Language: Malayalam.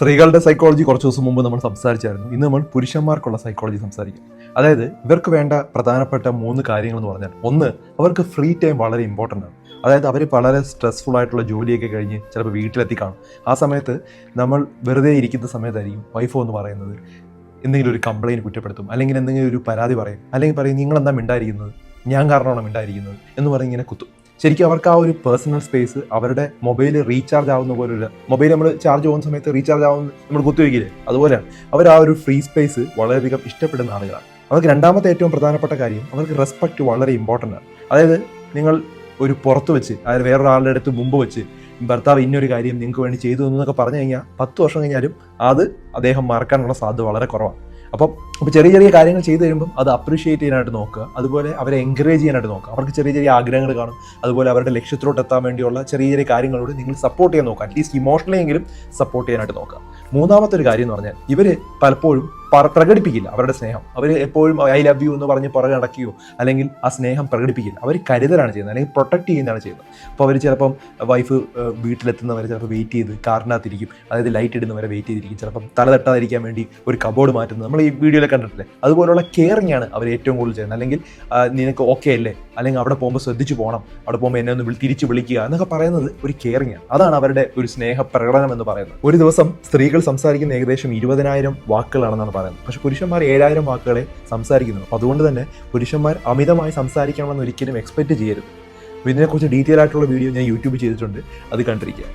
സ്ത്രീകളുടെ സൈക്കോളജി കുറച്ച് ദിവസം മുമ്പ് നമ്മൾ സംസാരിച്ചായിരുന്നു. ഇന്ന് നമ്മൾ പുരുഷന്മാർക്കുള്ള സൈക്കോളജി സംസാരിക്കും. അതായത് ഇവർക്ക് വേണ്ട പ്രധാനപ്പെട്ട 3 കാര്യങ്ങൾ എന്ന് പറഞ്ഞാൽ, ഒന്ന്, അവർക്ക് ഫ്രീ ടൈം വളരെ ഇമ്പോർട്ടൻ്റ് ആണ്. അതായത് അവർ വളരെ സ്ട്രെസ്ഫുൾ ആയിട്ടുള്ള ജോലിയൊക്കെ കഴിഞ്ഞ് ചിലപ്പോൾ വീട്ടിലെത്തി കാണും. ആ സമയത്ത് നമ്മൾ വെറുതെ ഇരിക്കുന്ന സമയത്തായിരിക്കും വൈഫ് എന്ന് പറയുന്നത് എന്തെങ്കിലും ഒരു കംപ്ലയിൻറ്റ് കുറ്റപ്പെടുത്തും, അല്ലെങ്കിൽ എന്തെങ്കിലും ഒരു പരാതി പറയും, അല്ലെങ്കിൽ പറയും നിങ്ങളെന്താ മിണ്ടായിരിക്കുന്നത്, ഞാൻ കാരണമാണ് മിണ്ടായിരിക്കുന്നത് എന്ന് പറഞ്ഞ് ഇങ്ങനെ കുത്തും. ശരിക്കും അവർക്ക് ആ ഒരു പേഴ്സണൽ സ്പേസ്, അവരുടെ മൊബൈൽ റീചാർജ് ആവുന്ന പോലെ ഒരു മൊബൈൽ നമ്മൾ ചാർജ് പോകുന്ന സമയത്ത് റീചാർജ് ആവുന്ന നമ്മൾ കുത്തിവെക്കില്ലേ, അതുപോലെയാണ് അവർ ആ ഒരു ഫ്രീ സ്പേസ് വളരെയധികം ഇഷ്ടപ്പെടുന്ന ആളുകളാണ്. അവർക്ക് രണ്ടാമത്തെ ഏറ്റവും പ്രധാനപ്പെട്ട കാര്യം, അവർക്ക് റെസ്പെക്റ്റ് വളരെ ഇമ്പോർട്ടൻ്റ് ആണ്. അതായത് നിങ്ങൾ ഒരു പുറത്ത് വെച്ച്, അതായത് വേറൊരാളുടെ അടുത്ത് മുമ്പ് വെച്ച് ഭർത്താവ് ഇന്നൊരു കാര്യം നിങ്ങൾക്ക് വേണ്ടി ചെയ്തു എന്നൊക്കെ പറഞ്ഞു കഴിഞ്ഞാൽ 10 വർഷം കഴിഞ്ഞാലും അത് അദ്ദേഹം മറക്കാനുള്ള സാധ്യത വളരെ കുറവാണ്. അപ്പോൾ ചെറിയ ചെറിയ കാര്യങ്ങൾ ചെയ്തു തരുമ്പം അത് അപ്രീഷിയേറ്റ് ചെയ്യാനായിട്ട് നോക്കുക. അതുപോലെ അവരെ എൻകറേജ് ചെയ്യാനായിട്ട് നോക്കുക. അവർക്ക് ചെറിയ ചെറിയ ആഗ്രഹങ്ങൾ കാണും, അതുപോലെ അവരുടെ ലക്ഷ്യത്തിലോട്ട് എത്താൻ വേണ്ടിയുള്ള ചെറിയ ചെറിയ കാര്യങ്ങളോട് നിങ്ങൾ സപ്പോർട്ട് ചെയ്യാൻ നോക്കുക. അറ്റ്ലീസ്റ്റ് ഇമോഷണലി എങ്കിലും സപ്പോർട്ട് ചെയ്യാനായിട്ട് നോക്കുക. മൂന്നാമത്തെ ഒരു കാര്യം എന്ന് പറഞ്ഞാൽ, ഇവർ പലപ്പോഴും പ്രകടിപ്പിക്കില്ല അവരുടെ സ്നേഹം. അവർ എപ്പോഴും ഐ ലവ് യു എന്ന് പറഞ്ഞ് പുറകെ നടക്കുകയോ അല്ലെങ്കിൽ ആ സ്നേഹം പ്രകടിപ്പിക്കില്ല. അവർ കരുതലാണ് ചെയ്യുന്നത്, അല്ലെങ്കിൽ പ്രൊട്ടക്ട് ചെയ്യുന്നതാണ് ചെയ്യുന്നത്. അപ്പോൾ അവർ ചിലപ്പം വൈഫ് വീട്ടിലെത്തുന്നവരെ ചിലപ്പോൾ വെയിറ്റ് ചെയ്ത് കാറിനകത്തിരിക്കും, അതായത് ലൈറ്റ് ഇടുന്നവരെ വെയിറ്റ് ചെയ്തിരിക്കും, ചിലപ്പം തല തട്ടാതിരിക്കാൻ വേണ്ടി ഒരു കബോർഡ് മാറ്റുന്നത് നമ്മൾ ഈ വീഡിയോയിൽ കണ്ടിട്ടില്ലേ. അതുപോലുള്ള കെയറിംഗ് ആണ് അവർ ഏറ്റവും കൂടുതൽ ചെയ്യുന്നത്. അല്ലെങ്കിൽ നിനക്ക് ഓക്കെ അല്ലേ, അല്ലെങ്കിൽ അവിടെ പോകുമ്പോൾ ശ്രദ്ധിച്ചു പോകണം, അവിടെ പോകുമ്പോൾ എന്നെ ഒന്ന് തിരിച്ച് വിളിക്കുക എന്നൊക്കെ പറയുന്നത് ഒരു കെയറിംഗ് ആണ്. അതാണ് അവരുടെ ഒരു സ്നേഹ പ്രകടനം എന്ന് പറയുന്നത്. ഒരു ദിവസം സ്ത്രീകൾ സംസാരിക്കുന്ന ഏകദേശം 20,000 വാക്കുകളാണെന്നാണ് പറയുന്നത്. പക്ഷെ പുരുഷന്മാർ 7,000 വാക്കുകളെ സംസാരിക്കുന്നു. അപ്പോൾ അതുകൊണ്ട് തന്നെ പുരുഷന്മാർ അമിതമായി സംസാരിക്കണമെന്ന് ഒരിക്കലും എക്സ്പെക്ട് ചെയ്യരുത്. ഇതിനെക്കുറിച്ച് ഡീറ്റെയിൽ ആയിട്ടുള്ള വീഡിയോ ഞാൻ യൂട്യൂബിൽ ചെയ്തിട്ടുണ്ട്, അത് കണ്ടിരിക്കുക.